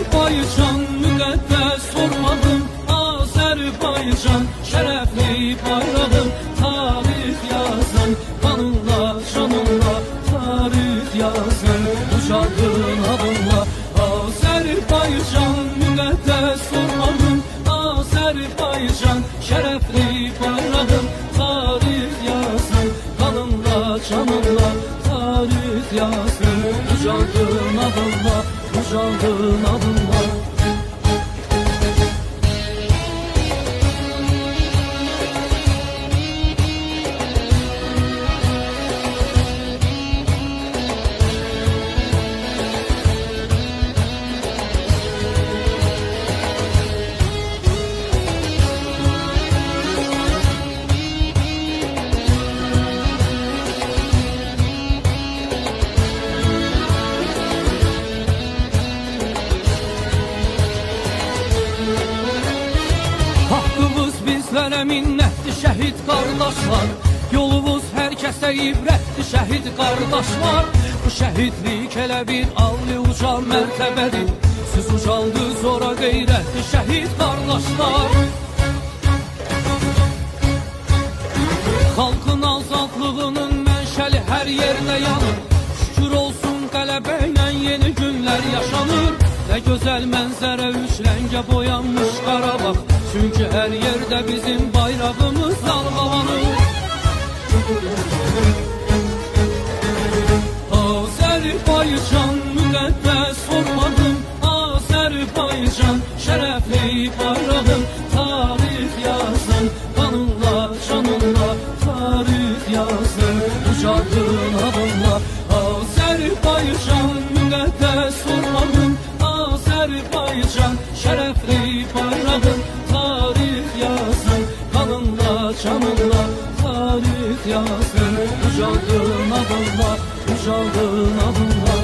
Azerbaycan müqəddəs torpağım, Azerbaycan şərəfli bayrağım, tarix yazın qanınla, canınla, tarix yazın ucaldın adınla. Azerbaycan müqəddəs torpağım, Azerbaycan şərəfli bayrağım, tarix yazın qanınla, canınla, tarix yazın ucaldın adınla, ucaldın adınla. Haqqımız bizlərə minnətdir şəhid qardaşlar, yolumuz hər kəsə ibrətdir şəhid qardaşlar. Bu şəhidlik elə bir allı uca mərtəbədir, siz ucaldınız ora qeyrətdir şəhid qardaşlar. Xalqın azadlığının mənşəli hər yerdə yanır, şükür olsun qələbə ilə yeni günlər yaşanır. Nə gözəl mənzərə üç rəngə boyanmış Qarabağ, çünki hər yerdə bizim bayrağımız dalğalanır. Azerbaycan müqəddəs torpağım, Azerbaycan şərəfli bayrağım, tarix yazın qanınla, canınla, tarix yazın ucaldın adınla. Azerbaycan müqəddəs torpağım, Azerbaycan şərəfli bayrağım, tarix yazın qanınla, canınla, tarix yazın ucaldın adınla, ucaldın adınla.